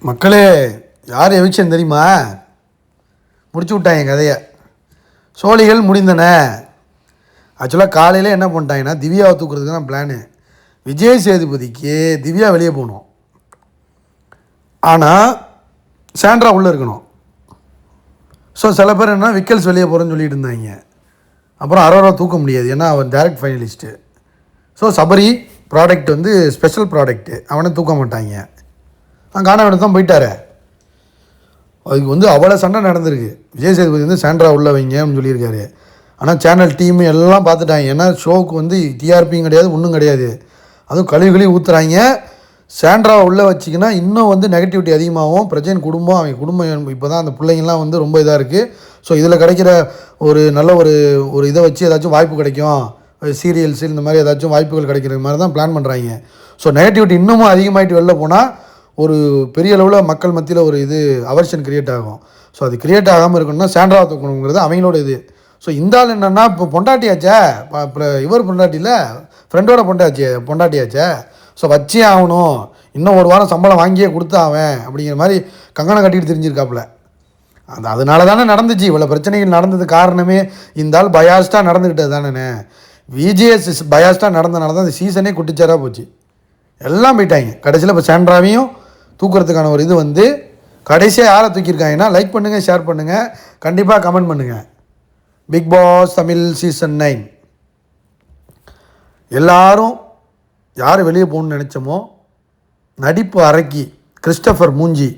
மக்களே, யார் எவிக்ஷன் தெரியுமா? முடிச்சு விட்டாங்க கதையை. சோழிகள் முடிந்தன. ஆக்சுவலாக காலையில் என்ன பண்ணிட்டாங்கன்னா, திவ்யாவை தூக்குறதுக்கு தான் பிளானு. விஜய் சேதுபதிக்கு திவ்யா வெளியே போகணும், ஆனால் சாண்ட்ரா உள்ளே இருக்கணும். ஸோ சில பேர் என்ன விக்கல்ஸ் வெளியே போகிறேன்னு சொல்லிட்டு இருந்தாங்க. அப்புறம் அரோரா தூக்க முடியாது, ஏன்னா அவன் direct finalist. So Sabari product வந்து ஸ்பெஷல் ப்ராடக்ட்டு, அவனை தூக்க மாட்டாங்க. காணாவிட தான் போயிட்டார். அதுக்கு வந்து அவ்வளோ சண்டை நடந்திருக்கு. விஜய் சேதுபதி வந்து சாண்ட்ரா உள்ள வைங்க அப்படின்னு சொல்லியிருக்காரு. ஆனால் சேனல் டீமு எல்லாம் பார்த்துட்டாங்க. ஏன்னா ஷோவுக்கு வந்து டிஆர்பியும் கிடையாது, ஒன்றும் கிடையாது. அதுவும் கழுவி ஊற்றுறாங்க. சாண்ட்ராவை உள்ளே வச்சிங்கன்னா இன்னும் வந்து நெகட்டிவிட்டி அதிகமாகும். பிரஜைன் குடும்பம், அவங்க குடும்பம் இப்போ தான் அந்த பிள்ளைங்கள்லாம் வந்து ரொம்ப இதாக இருக்குது. ஸோ இதில் கிடைக்கிற ஒரு நல்ல ஒரு இதை வச்சு ஏதாச்சும் வாய்ப்பு கிடைக்கும், சீரியல்ஸ் இந்த மாதிரி ஏதாச்சும் வாய்ப்புகள் கிடைக்கிற மாதிரி தான் பிளான் பண்ணுறாங்க. ஸோ நெகட்டிவிட்டி இன்னமும் அதிகமாகிட்டு வெளில போனால் ஒரு பெரிய அளவில் மக்கள் மத்தியில் ஒரு இது அவர்ஷன் க்ரியேட் ஆகும். ஸோ அது க்ரியேட் ஆகாமல் இருக்கணும்னா சாண்ட்ராவை தூக்கணுங்கிறது அவங்களோட இது. ஸோ இந்த ஆள் என்னென்னா, இப்போ பொண்டாட்டியாச்சே, இப்போ இவர் பொண்டாட்டியில் ஃப்ரெண்டோட பொண்டாட்டியாச்சே, ஸோ வச்சே ஆகணும், இன்னும் ஒரு வாரம் சம்பளம் வாங்கியே கொடுத்தாவன் அப்படிங்கிற மாதிரி கங்கணம் கட்டிட்டு தெரிஞ்சிருக்காப்புல. அதனால தானே நடந்துச்சு இவ்வளோ பிரச்சனைகள் நடந்தது. காரணமே இந்த ஆள் பயாஸ்டாக நடந்துக்கிட்டது தானே. விஜிஎஸ் பயாஸ்டாக நடந்தனால தான் இந்த சீசனே குட்டிச்சாராக போச்சு. எல்லாம் போயிட்டாங்க. கடைசியில் இப்போ சாண்ட்ராவையும் தூக்குறதுக்கான ஒரு இது வந்து கடைசியாக யாரை தூக்கியிருக்காங்கன்னா, லைக் பண்ணுங்கள், ஷேர் பண்ணுங்கள், கண்டிப்பாக கமெண்ட் பண்ணுங்கள். பிக் பாஸ் தமிழ் சீசன் 9 எல்லாரும் யார் வெளியே போகணுன்னு நினச்சோமோ, நடிப்பு அரக்கி கிறிஸ்டபர் மூஞ்சி,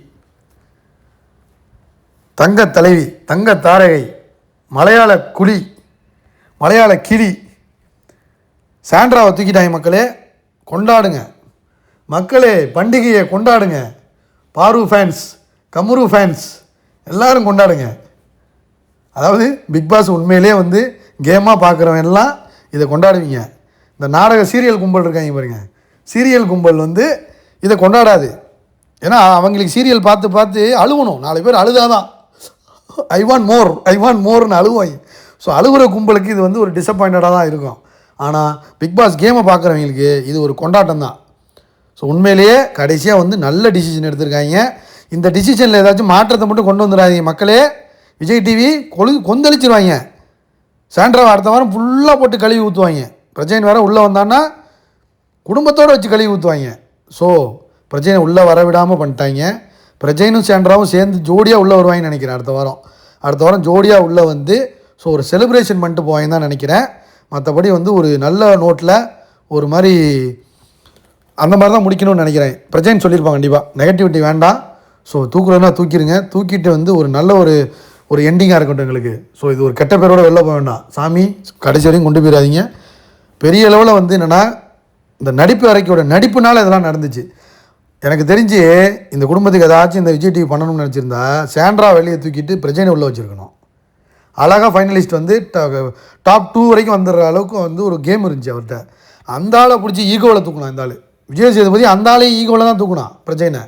தங்க தலைவி, தங்க தாரகை, மலையாள குழி, மலையாள கிளி சாண்ட்ராவை தூக்கிட்டாங்க. மக்களே கொண்டாடுங்க, மக்களே பண்டிகையை கொண்டாடுங்க. பாரு ஃபேன்ஸ், கமுரு ஃபேன்ஸ் எல்லோரும் கொண்டாடுங்க. அதாவது பிக் பாஸ் உண்மையிலே வந்து கேமாக பார்க்குறவன் எல்லாம் இதை கொண்டாடுவீங்க. இந்த நாடக சீரியல் கும்பல் இருக்காங்க பாருங்க, சீரியல் கும்பல் வந்து இதை கொண்டாடாது. ஏன்னா அவங்களுக்கு சீரியல் பார்த்து பார்த்து அழுவணும். 4 பேர் அழுதாதான் ஐ வாண்ட் மோர்னு அழுவாங்க. ஸோ அழுகுற கும்பலுக்கு இது வந்து ஒரு டிசப்பாயிண்டடாக தான் இருக்கும். ஆனால் பிக் பாஸ் கேமை பார்க்குறவங்களுக்கு இது ஒரு கொண்டாட்டம் தான். ஸோ உண்மையிலேயே கடைசியாக வந்து நல்ல டிசிஷன் எடுத்திருக்காங்க. இந்த டிசிஷனில் ஏதாச்சும் மாற்றத்தை மட்டும் கொண்டு வந்துடாதீங்க மக்களே. விஜய் டிவி கொந்தளிச்சிருவாங்க. சாண்ட்ராவை அடுத்த வாரம் ஃபுல்லாக போட்டு கழுவி ஊற்றுவாங்க. பிரஜைன் வேறு உள்ளே வந்தான்னா குடும்பத்தோடு வச்சு கழுவி ஊற்றுவாங்க. ஸோ பிரஜைனை உள்ளே வர விடாமல் பண்ணிட்டாங்க. பிரஜைனும் சாண்ட்ராவும் சேர்ந்து ஜோடியாக உள்ளே வருவாங்கன்னு நினைக்கிறேன். அடுத்த வாரம் ஜோடியாக உள்ளே வந்து ஸோ ஒரு செலிப்ரேஷன் பண்ணிட்டு போவாங்க தான் நினைக்கிறேன். மற்றபடி வந்து ஒரு நல்ல நோட்டில் ஒரு மாதிரி அந்த மாதிரி தான் முடிக்கணும்னு நினைக்கிறேன். பிரஜைன்னு சொல்லியிருப்பாங்க கண்டிப்பாக, நெகட்டிவிட்டி வேண்டாம். ஸோ தூக்குறதுனா தூக்கிடுங்க, தூக்கிட்டு வந்து ஒரு நல்ல ஒரு எண்டிங்காக இருக்கட்டும் எங்களுக்கு. ஸோ இது ஒரு கெட்ட பேரோட வெளில போக வேண்டாம். சாமி கடைசி வரையும் கொண்டு போயிடாதீங்க. பெரிய அளவில் வந்து என்னென்னா, இந்த நடிப்பு அறைக்கையோட நடிப்புனால இதெல்லாம் நடந்துச்சு. எனக்கு தெரிஞ்சு இந்த குடும்பத்துக்கு ஏதாச்சும் இந்த விஜய் டிவி பண்ணணும்னு நினச்சிருந்தா சாண்ட்ரா வெளியே தூக்கிட்டு பிரஜைனை உள்ளே வச்சுருக்கணும். அழகாக ஃபைனலிஸ்ட் வந்து டாப் 2 வரைக்கும் வந்துடுற அளவுக்கு வந்து ஒரு கேம் இருந்துச்சு அவர்கிட்ட. அந்த ஆளை பிடிச்சி ஈகோவில் தூக்கணும். இந்த ஆள் விஜய் சேதுபதி அந்த ஆளையும் ஈகோவில் தான் தூக்கணும். பிரஜைனை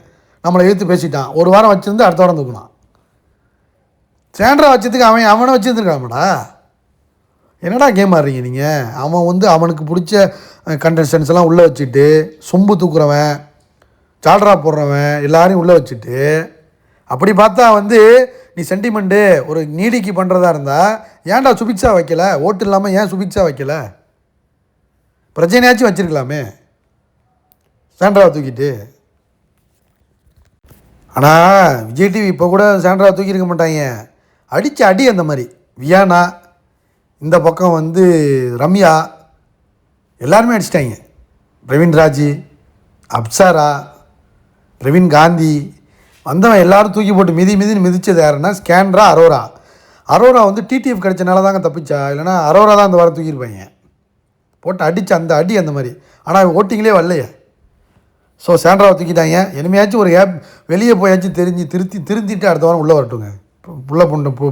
நம்மளை எழுத்து பேசிட்டான், ஒரு வாரம் வச்சுருந்து அடுத்த வாரம் தூக்கணும். சாண்ட்ரா வச்சதுக்கு அவனை வச்சுருந்துருக்காமடா. என்னடா கேம் ஆடுறீங்க நீங்கள்? அவன் வந்து அவனுக்கு பிடிச்ச கண்டஸ்டன்ஸ் எல்லாம் உள்ளே வச்சுட்டு, சொம்பு தூக்குறவன், சால்ட்ரா போடுறவன் எல்லாரையும் உள்ளே வச்சுட்டு, அப்படி பார்த்தா வந்து நீ சென்டிமெண்ட்டு ஒரு நீடிக்கு பண்ணுறதா இருந்தால் ஏன்டா சுபிக்ஷா வைக்கல? ஓட்டு இல்லாமல் ஏன் சுபிக்ஷா வைக்கல? பிரச்சனையாச்சும் வச்சுருக்கலாமே சாண்ட்ராவை தூக்கிட்டு. ஆனால் விஜய் டிவி இப்போ கூட சாண்ட்ராவை தூக்கியிருக்க மாட்டாங்க. அடித்த அடி அந்த மாதிரி வியானா, இந்த பக்கம் வந்து ரம்யா, எல்லாருமே அடிச்சிட்டாங்க. பிரவீன் ராஜ், அப்சாரா, பிரவீன் காந்தி வந்தவன் எல்லாரும் தூக்கி போட்டு மிதின்னு மிதித்தது யாருன்னா ஸ்கேண்ட்ரா, அரோரா வந்து டிடிஎஃப் கிடைச்சனால தாங்க தப்பிச்சா. இல்லைனா அரோரா தான் அந்த வாரம் தூக்கியிருப்பாங்க. போட்டு அடித்த அந்த அடி அந்த மாதிரி. ஆனால் ஓட்டிங்களே வரலையே. ஸோ சாண்ட்ராவை தூக்கிட்டாங்க. இனிமையாச்சும் ஒரு வெளியே போயாச்சும் திருந்திட்டு அடுத்த வாரம் உள்ளே வரட்டுங்க.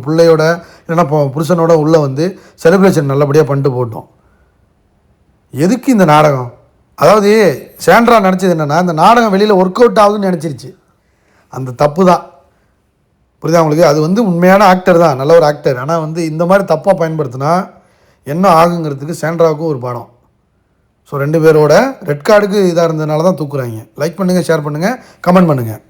பிள்ளையோட இல்லைன்னா புருஷனோட உள்ளே வந்து செலிப்ரேஷன் நல்லபடியாக பண்ணிட்டு போட்டோம். எதுக்கு இந்த நாடகம்? அதாவது சாண்ட்ரா நினச்சது என்னென்னா, இந்த நாடகம் வெளியில் ஒர்க் அவுட் ஆகுதுன்னு நினச்சிருச்சு. அந்த தப்பு தான். புரியுதா உங்களுக்கு? அது வந்து உண்மையான ஆக்டர் தான், நல்ல ஒரு ஆக்டர். ஆனால் வந்து இந்த மாதிரி தப்பாக பயன்படுத்தினா என்ன ஆகுங்கிறதுக்கு சாண்ட்ராவுக்கும் ஒரு பாடம். ஸோ 2 பேரோட ரெட் கார்டுக்கு இதாக இருந்ததுனால தான் தூக்குறாங்க. லைக் பண்ணுங்கள், ஷேர் பண்ணுங்கள், கமெண்ட் பண்ணுங்கள்.